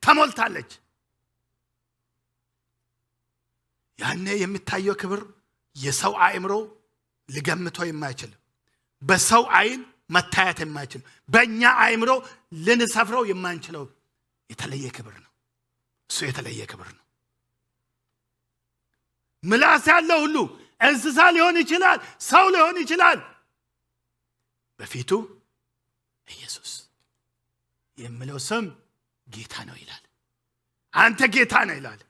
ተሞልታለች። ያኔ የሚታየው ክብር የሰው አእምሮ ሊገምተው የማይችል፣ በሰው አይን መታየት የማይችል፣ በእኛ አእምሮ ልንሰፍረው የማንችለው የተለየ ክብር ነው። እሱ የተለየ ክብር ነው። ምላስ ያለው ሁሉ እንስሳ ሊሆን ይችላል፣ ሰው ሊሆን ይችላል፣ በፊቱ ኢየሱስ የሚለው ስም ጌታ ነው ይላል። አንተ ጌታ ነህ ይላል።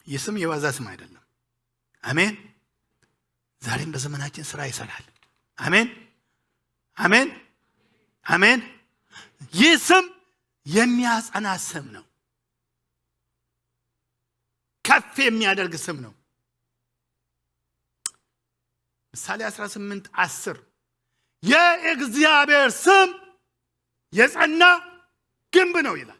ይህ ስም የዋዛ ስም አይደለም። አሜን። ዛሬም በዘመናችን ስራ ይሰራል። አሜን አሜን አሜን። ይህ ስም የሚያጸና ስም ነው። ከፍ የሚያደርግ ስም ነው። ምሳሌ 18:10 የእግዚአብሔር ስም የጸና ግንብ ነው ይላል።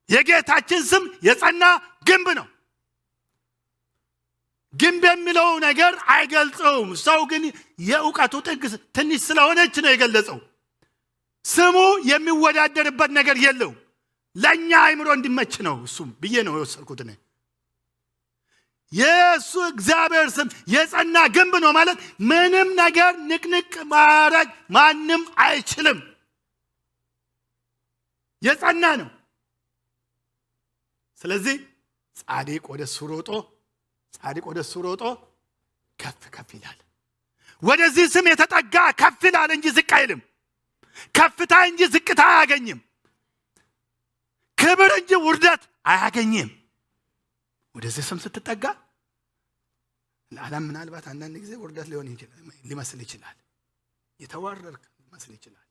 የጌታችን ስም የጸና ግንብ ነው። ግንብ የሚለው ነገር አይገልጸውም። ሰው ግን የእውቀቱ ጥግ ትንሽ ስለሆነች ነው የገለጸው። ስሙ የሚወዳደርበት ነገር የለውም። ለእኛ አይምሮ እንዲመች ነው እሱም ብዬ ነው የወሰድኩት። የሱ እግዚአብሔር ስም የጸና ግንብ ነው ማለት ምንም ነገር ንቅንቅ ማድረግ ማንም አይችልም። የጸና ነው። ስለዚህ ጻድቅ ወደ እሱ ሮጦ ከፍ ከፍ ይላል። ወደዚህ ስም የተጠጋ ከፍ ይላል እንጂ ዝቅ አይልም። ከፍታ እንጂ ዝቅታ አያገኝም። ክብር እንጂ ውርደት አያገኝም። ወደዚህ ስም ስትጠጋ ለዓለም ምናልባት አንዳንድ ጊዜ ውርደት ሊመስል ይችላል። የተዋረድክ ሊመስል ይችላል።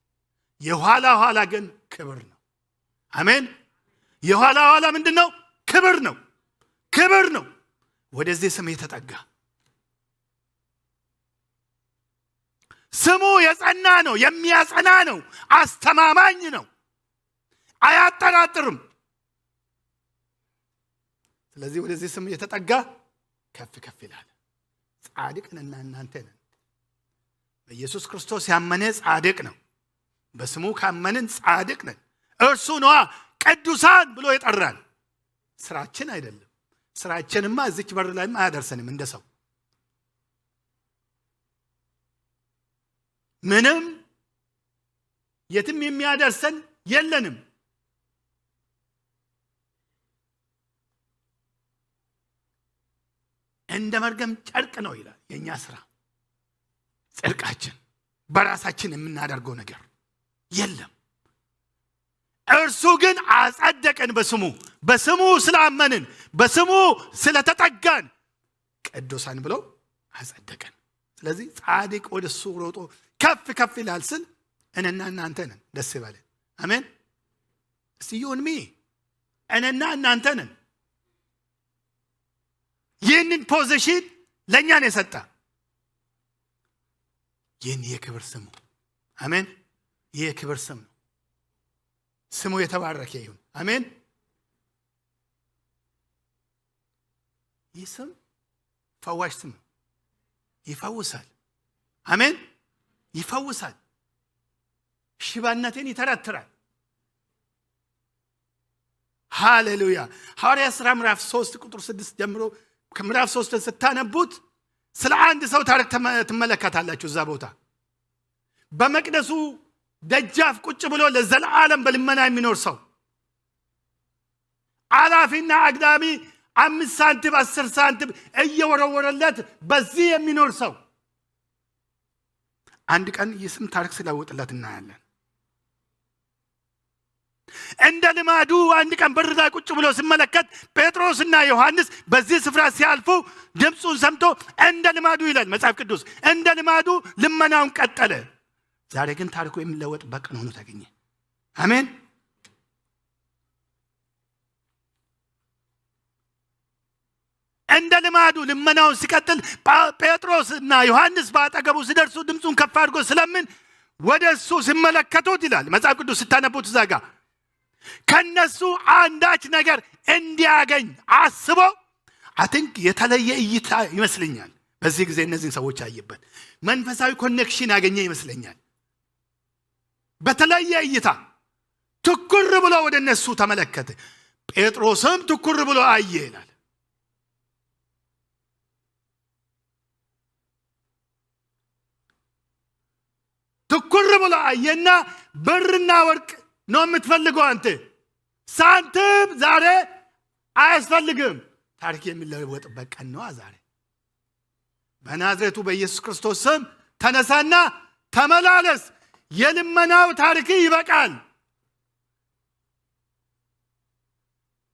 የኋላ ግን ክብር ነው። አሜን። የኋላ ምንድን ነው? ክብር ነው። ክብር ነው። ወደዚህ ስም የተጠጋ ስሙ የጸና ነው። የሚያጸና ነው። አስተማማኝ ነው። አያጠራጥርም። ስለዚህ ወደዚህ ስም የተጠጋ ከፍ ከፍ ይላል። ጻድቅ ነን እናንተ ነን። በኢየሱስ ክርስቶስ ያመነ ጻድቅ ነው። በስሙ ካመንን ጻድቅ ነን። እርሱ ነዋ ቅዱሳን ብሎ የጠራን። ስራችን አይደለም። ስራችንማ እዚች በር ላይም አያደርሰንም። እንደ ሰው ምንም የትም የሚያደርሰን የለንም። እንደ መርገም ጨርቅ ነው ይላል የኛ ስራ። ጽድቃችን በራሳችን የምናደርገው ነገር የለም። እርሱ ግን አጸደቀን። በስሙ ስላመንን፣ በስሙ ስለተጠጋን ቅዱሳን ብሎ አጸደቀን። ስለዚህ ጻድቅ ወደ እሱ ሮጦ ከፍ ከፍ ይላል ስል እኔና እናንተ ነን። ደስ ይበለን። አሜን። እስቲ ዩንሚ እኔና እናንተ ነን። ይህንን ፖዚሽን ለእኛ ነው የሰጠ። ይህን የክብር ስሙ አሜን። ይህ የክብር ስም ነው። ስሙ የተባረከ ይሁን። አሜን። ይህ ስም ፈዋሽ ስም ነው። ይፈውሳል። አሜን። ይፈውሳል። ሽባነትን ይተረትራል። ሃሌሉያ። ሐዋርያት ሥራ ምዕራፍ 3 ቁጥር 6 ጀምሮ ከምዕራፍ 3 ስታነቡት ስለ አንድ ሰው ታሪክ ትመለከታላችሁ። እዛ ቦታ በመቅደሱ ደጃፍ ቁጭ ብሎ ለዘላለም በልመና የሚኖር ሰው፣ አላፊና አግዳሚ 5 ሳንቲም 10 ሳንቲም እየወረወረለት በዚህ የሚኖር ሰው አንድ ቀን የስም ታሪክ ሲለውጥለት እናያለን። እንደ ልማዱ አንድ ቀን በር ላይ ቁጭ ብሎ ሲመለከት ጴጥሮስና ዮሐንስ በዚህ ስፍራ ሲያልፉ ድምፁን ሰምቶ እንደ ልማዱ ይላል መጽሐፍ ቅዱስ፣ እንደ ልማዱ ልመናውን ቀጠለ። ዛሬ ግን ታሪኩ የሚለወጥበት ቀን ሆኖ ተገኘ። አሜን። እንደ ልማዱ ልመናውን ሲቀጥል ጴጥሮስና ዮሐንስ በአጠገቡ ሲደርሱ ድምፁን ከፍ አድርጎ ስለምን ወደ እሱ ሲመለከቱት ይላል መጽሐፍ ቅዱስ ስታነቡት እዛ ጋር ከነሱ አንዳች ነገር እንዲያገኝ አስቦ አትንክ የተለየ እይታ ይመስለኛል። በዚህ ጊዜ እነዚህን ሰዎች አየበት። መንፈሳዊ ኮኔክሽን ያገኘ ይመስለኛል። በተለየ እይታ ትኩር ብሎ ወደ እነሱ ተመለከተ። ጴጥሮስም ትኩር ብሎ አየ ይላል። ትኩር ብሎ አየና ብርና ወርቅ ነው የምትፈልገው አንተ? ሳንቲም ዛሬ አያስፈልግም። ታሪክ የሚለወጥበት ቀን ነው ዛሬ። በናዝሬቱ በኢየሱስ ክርስቶስ ስም ተነሳና ተመላለስ። የልመናው ታሪክ ይበቃል።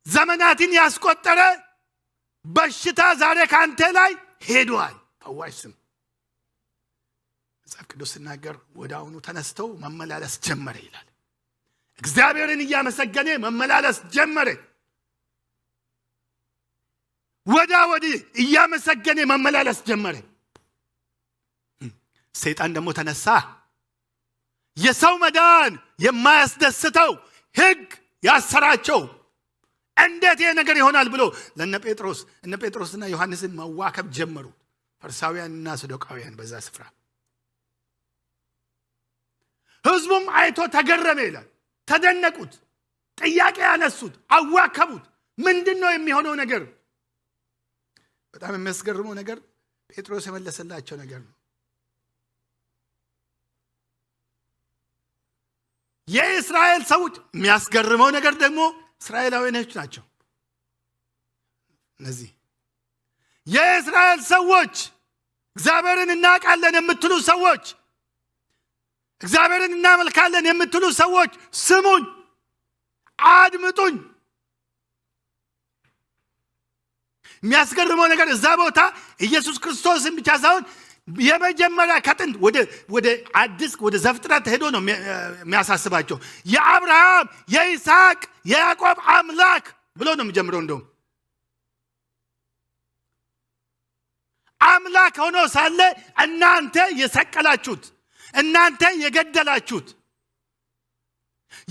ዘመናትን ያስቆጠረ በሽታ ዛሬ ካንተ ላይ ሄዷል። ፈዋሽ ስም መጽሐፍ ቅዱስ ሲናገር ወደ አሁኑ ተነስተው መመላለስ ጀመረ ይላል። እግዚአብሔርን እያመሰገነ መመላለስ ጀመረ። ወዳ ወዲህ እያመሰገነ መመላለስ ጀመረ። ሰይጣን ደግሞ ተነሳ። የሰው መዳን የማያስደስተው ሕግ ያሰራቸው እንዴት ይሄ ነገር ይሆናል ብሎ እነ ጴጥሮስና ዮሐንስን መዋከብ ጀመሩ። ፈሪሳውያንና ሰዱቃውያን በዛ ስፍራ። ሕዝቡም አይቶ ተገረመ ይላል። ተደነቁት፣ ጥያቄ ያነሱት፣ አዋከቡት። ምንድን ነው የሚሆነው ነገር? በጣም የሚያስገርመው ነገር ጴጥሮስ የመለሰላቸው ነገር ነው። የእስራኤል ሰዎች የሚያስገርመው ነገር ደግሞ እስራኤላውያኖች ናቸው። እነዚህ የእስራኤል ሰዎች እግዚአብሔርን እናውቃለን የምትሉ ሰዎች፣ እግዚአብሔርን እናመልካለን የምትሉ ሰዎች ስሙኝ፣ አድምጡኝ። የሚያስገርመው ነገር እዛ ቦታ ኢየሱስ ክርስቶስን ብቻ ሳይሆን የመጀመሪያ ከጥንት ወደ አዲስ ወደ ዘፍጥረት ሄዶ ነው የሚያሳስባቸው። የአብርሃም የይስሐቅ የያዕቆብ አምላክ ብሎ ነው የሚጀምረው። እንደውም አምላክ ሆኖ ሳለ እናንተ የሰቀላችሁት፣ እናንተ የገደላችሁት፣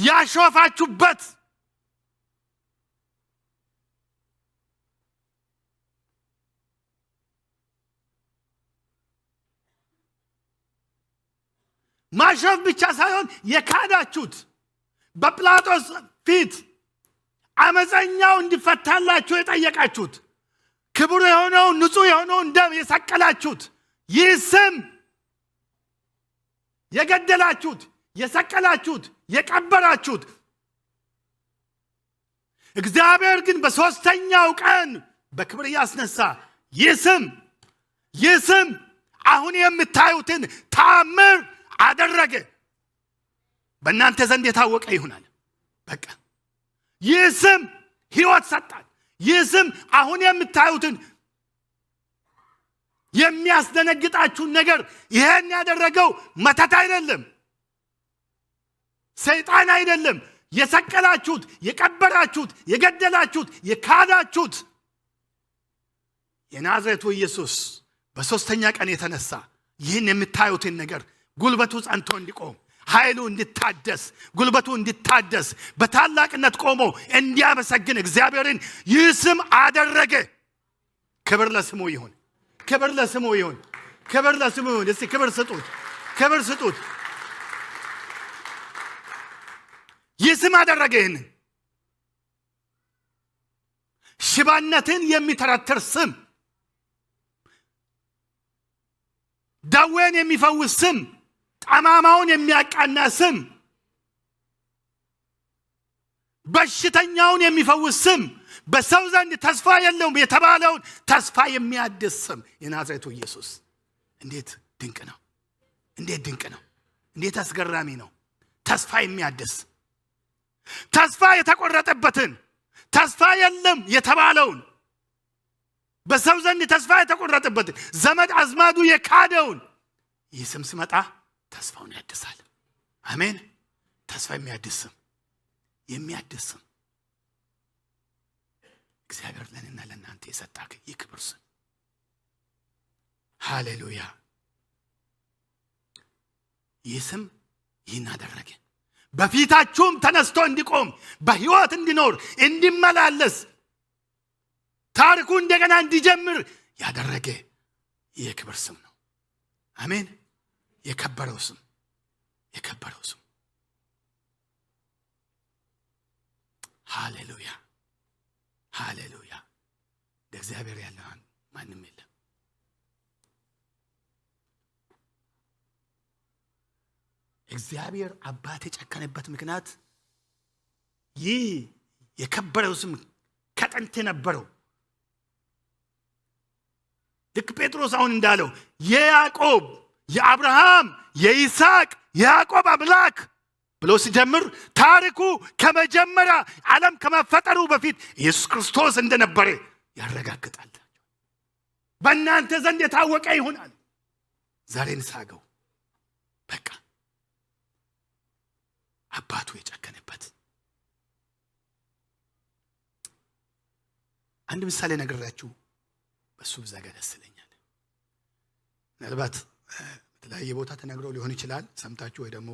ያሾፋችሁበት ማሾፍ ብቻ ሳይሆን የካዳችሁት፣ በጲላጦስ ፊት አመፀኛው እንዲፈታላችሁ የጠየቃችሁት፣ ክቡር የሆነውን ንጹሕ የሆነውን ደም የሰቀላችሁት፣ ይህ ስም የገደላችሁት፣ የሰቀላችሁት፣ የቀበራችሁት፣ እግዚአብሔር ግን በሦስተኛው ቀን በክብር ያስነሳ ይህ ስም አሁን የምታዩትን ተአምር አደረገ። በእናንተ ዘንድ የታወቀ ይሆናል። በቃ ይህ ስም ሕይወት ሰጣል። ይህ ስም አሁን የምታዩትን የሚያስደነግጣችሁን ነገር ይሄን ያደረገው መተት አይደለም፣ ሰይጣን አይደለም። የሰቀላችሁት፣ የቀበራችሁት፣ የገደላችሁት፣ የካዳችሁት የናዝሬቱ ኢየሱስ በሦስተኛ ቀን የተነሳ ይህን የምታዩትን ነገር ጉልበቱ ጸንቶ እንዲቆም፣ ኃይሉ እንዲታደስ፣ ጉልበቱ እንዲታደስ፣ በታላቅነት ቆሞ እንዲያመሰግን እግዚአብሔርን ይህ ስም አደረገ። ክብር ለስሙ ይሁን። ክብር ለስሙ ይሁን። ክብር ለስሙ ይሁን። እስቲ ክብር ስጡት። ክብር ስጡት። ይህ ስም አደረገ። ይህንን ሽባነትን የሚተረትር ስም፣ ደዌን የሚፈውስ ስም፣ ጠማማውን የሚያቃና ስም፣ በሽተኛውን የሚፈውስ ስም፣ በሰው ዘንድ ተስፋ የለውም የተባለውን ተስፋ የሚያድስ ስም የናዝሬቱ ኢየሱስ። እንዴት ድንቅ ነው! እንዴት ድንቅ ነው! እንዴት አስገራሚ ነው! ተስፋ የሚያድስ፣ ተስፋ የተቆረጠበትን፣ ተስፋ የለም የተባለውን፣ በሰው ዘንድ ተስፋ የተቆረጠበትን፣ ዘመድ አዝማዱ የካደውን ይህ ስም ሲመጣ ተስፋውን ያድሳል። አሜን። ተስፋ የሚያድስ ስም፣ የሚያድስ ስም እግዚአብሔር ለእኔና ለእናንተ የሰጣክ ይህ ክብር ስም። ሃሌሉያ። ይህ ስም ይህን አደረገ። በፊታችሁም ተነስቶ እንዲቆም፣ በሕይወት እንዲኖር፣ እንዲመላለስ፣ ታሪኩ እንደገና እንዲጀምር ያደረገ ይህ ክብር ስም ነው። አሜን። የከበረው ስም፣ የከበረው ስም። ሃሌሉያ፣ ሃሌሉያ። ለእግዚአብሔር ያለ ማንም የለም። እግዚአብሔር አባት የጨከነበት ምክንያት ይህ የከበረው ስም ከጥንት የነበረው ልክ ጴጥሮስ አሁን እንዳለው የያዕቆብ የአብርሃም የይስሐቅ የያዕቆብ አምላክ ብሎ ሲጀምር ታሪኩ ከመጀመሪያ ዓለም ከመፈጠሩ በፊት ኢየሱስ ክርስቶስ እንደነበረ ያረጋግጣል። በእናንተ ዘንድ የታወቀ ይሆናል። ዛሬ ንሳገው በቃ አባቱ የጨከነበት አንድ ምሳሌ ነግራችሁ በሱ ብዛጋ ደስ ይለኛል። ምናልባት በተለያየ ቦታ ተነግረው ሊሆን ይችላል፣ ሰምታችሁ ወይ ደግሞ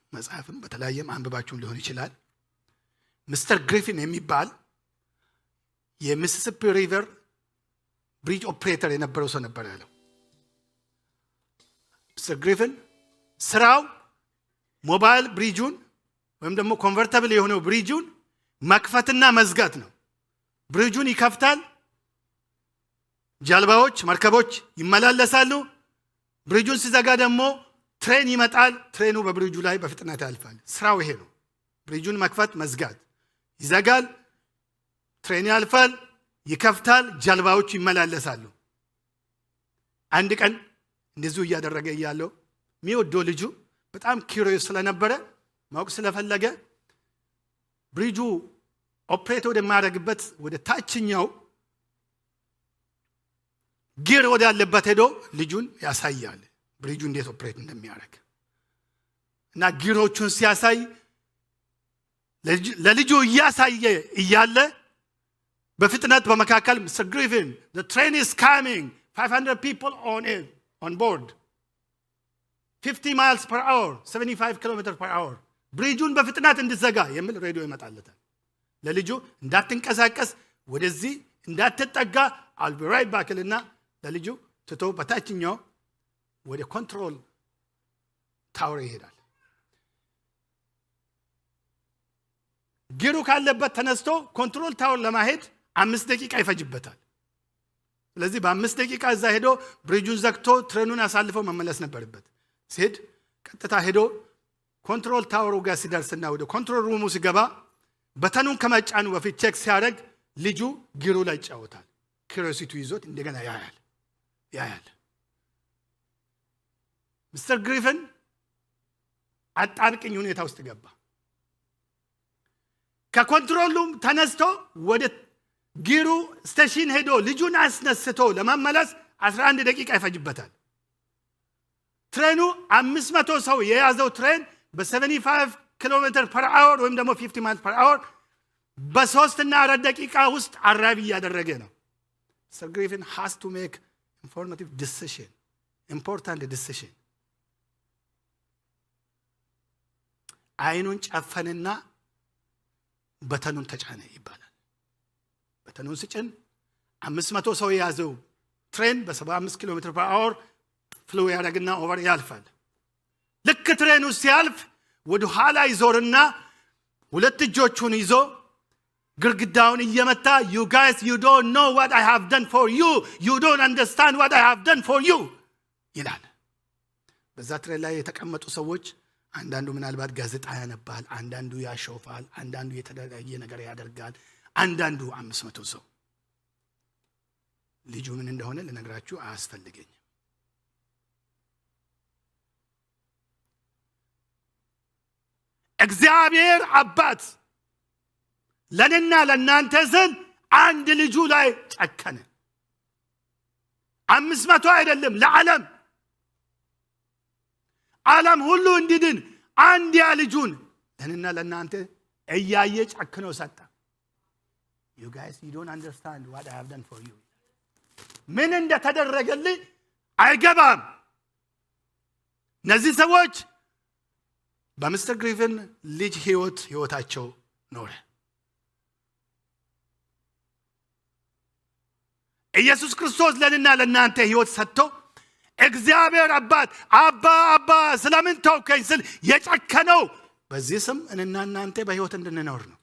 በመጽሐፍም በተለያየም አንብባችሁም ሊሆን ይችላል። ሚስተር ግሪፊን የሚባል የሚሲሲፒ ሪቨር ብሪጅ ኦፕሬተር የነበረው ሰው ነበር ያለው። ሚስተር ግሪፊን ስራው ሞባይል ብሪጁን ወይም ደግሞ ኮንቨርተብል የሆነው ብሪጁን መክፈትና መዝጋት ነው። ብሪጁን ይከፍታል። ጀልባዎች መርከቦች ይመላለሳሉ። ብሪጁን ሲዘጋ ደግሞ ትሬን ይመጣል። ትሬኑ በብሪጁ ላይ በፍጥነት ያልፋል። ስራው ይሄ ነው። ብሪጁን መክፈት መዝጋት። ይዘጋል፣ ትሬን ያልፋል፣ ይከፍታል፣ ጀልባዎች ይመላለሳሉ። አንድ ቀን እንደዚሁ እያደረገ እያለው የሚወደው ልጁ በጣም ኪሪየስ ስለነበረ ማወቅ ስለፈለገ ብሪጁ ኦፕሬት ወደማያደርግበት ወደ ታችኛው ጊር ወዳለበት ሄዶ ልጁን ያሳያል፣ ብሪጁ እንዴት ኦፕሬት እንደሚያደርግ እና ጊሮቹን ሲያሳይ ለልጁ እያሳየ እያለ በፍጥነት በመካከል Mr. Griffin, the train is coming, 500 people on board, 50 miles per hour, 75 kilometers per hour. ብሪጁን በፍጥነት እንድዘጋ የሚል ሬዲዮ ይመጣለታል። ለልጁ እንዳትንቀሳቀስ ወደዚህ እንዳትጠጋ I'll be right back ልና ለልጁ ትቶ በታችኛው ወደ ኮንትሮል ታወር ይሄዳል። ጊሩ ካለበት ተነስቶ ኮንትሮል ታወር ለማሄድ 5 ደቂቃ ይፈጅበታል። ስለዚህ በ5 ደቂቃ እዛ ሄዶ ብሪጁን ዘግቶ ትሬኑን አሳልፈው መመለስ ነበረበት። ሲሄድ ቀጥታ ሄዶ ኮንትሮል ታወሩ ጋር ሲደርስና ወደ ኮንትሮል ሩሙ ሲገባ በተኑን ከመጫኑ በፊት ቼክ ሲያደርግ ልጁ ጊሩ ላይ ይጫወታል። ክሪዮሲቲ ይዞት እንደገና ያያል። ሚስተር ግሪፍን አጣብቅኝ ሁኔታ ውስጥ ገባ። ከኮንትሮሉም ተነስቶ ወደ ጊሩ ስቴሽን ሄዶ ልጁን አስነስቶ ለመመለስ 11 ደቂቃ ይፈጅበታል። ትሬኑ 500 ሰው የያዘው ትሬን በ75 ኪሎሜትር ፐር አወር ወይም ደግሞ 50 ማይልስ ፐር አወር በ3 እና 4 ደቂቃ ውስጥ አራቢ እያደረገ ነው። Sir Griffin has to make informative decision, important decision. አይኑን ጨፈንና በተኑን ተጫነ ይባላል። በተኑን ሲጭን 500 ሰው የያዘው ትሬን በ75 ኪሎ ሜትር ፐር አወር ፍሎ ያደርግና ኦቨር ያልፋል። ልክ ትሬኑ ሲያልፍ ወደ ኋላ ይዞርና ሁለት እጆቹን ይዞ ግርግዳውን እየመታ you guys you don't know what I have done for you, you don't understand what I have done for you ይላል። በዛ ትሬን ላይ የተቀመጡ ሰዎች አንዳንዱ ምናልባት ጋዜጣ ያነባል፣ አንዳንዱ ያሾፋል፣ አንዳንዱ የተለያየ ነገር ያደርጋል፣ አንዳንዱ 500 ሰው። ልጁ ምን እንደሆነ ልነግራችሁ አያስፈልገኝም። እግዚአብሔር አባት ለነና ለናንተ ዘንድ አንድ ልጁ ላይ ጨከነ። 500 አይደለም፣ ለዓለም ዓለም ሁሉ እንዲድን አንድ ያ ልጁን ለነና ለናንተ እያየ ጨክኖ ሰጠ። You guys you don't understand what I have done for you. ምን እንደተደረገልኝ አይገባም። እነዚህ ሰዎች በሚስተር ግሪፍን ልጅ ህይወታቸው ኖረ። ኢየሱስ ክርስቶስ ለነና ለናንተ ህይወት ሰጥቶ እግዚአብሔር አባት አባ ስለምን ተውከኝ ስል የጨከነው በዚህ ስም እነና እናንተ በህይወት እንድንኖር ነው።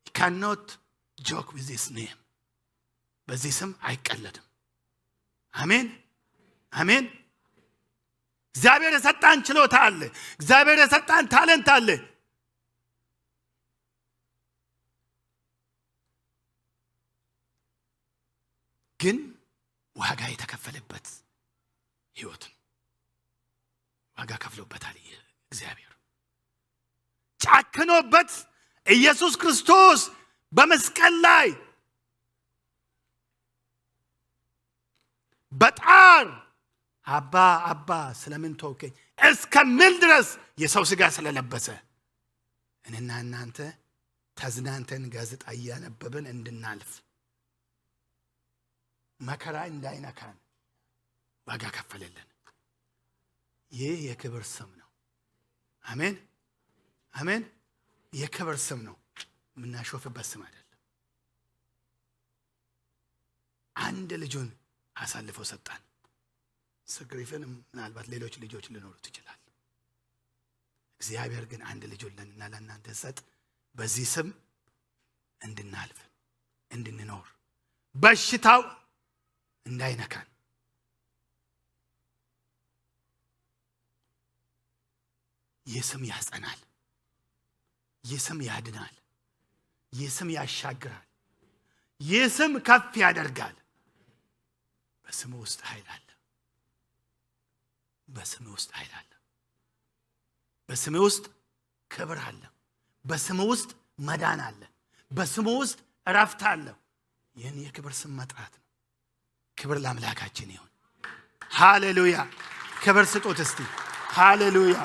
You cannot joke with this name. በዚህ ስም አይቀለድም። አሜን አሜን። እግዚአብሔር የሰጣን ችሎታ አለ። እግዚአብሔር የሰጣን ታለንት አለ። ግን ዋጋ የተከፈለበት ህይወት ነው። ዋጋ ከፍሎበታል እግዚአብሔር። ጫክኖበት ኢየሱስ ክርስቶስ በመስቀል ላይ በጣር አባ ስለምን ተውከኝ እስከሚል ድረስ የሰው ሥጋ ስለለበሰ እኔና እናንተ ተዝናንተን ጋዜጣ እያነበብን እንድናልፍ መከራ እንዳይነካን ዋጋ ከፈለልን። ይህ የክብር ስም ነው። አሜን አሜን። የክብር ስም ነው፣ የምናሾፍበት ስም አይደለም። አንድ ልጁን አሳልፎ ሰጣን። ስግሪፍን ምናልባት ሌሎች ልጆች ሊኖሩት ይችላል። እግዚአብሔር ግን አንድ ልጁን ለእናንተ ሰጥ፣ በዚህ ስም እንድናልፍ እንድንኖር በሽታው እንዳይነካን ይህ ስም ያጸናል፣ ይህ ስም ያድናል፣ ይህ ስም ያሻግራል፣ ይህ ስም ከፍ ያደርጋል። በስሙ ውስጥ ኃይል አለ። በስሙ ውስጥ ኃይል አለ። በስሙ ውስጥ ክብር አለ። በስሙ ውስጥ መዳን አለ። በስሙ ውስጥ እረፍት አለ። ይህን የክብር ስም መጥራት ነው። ክብር ለአምላካችን ይሁን። ሃሌሉያ! ክብር ስጡት እስቲ። ሃሌሉያ!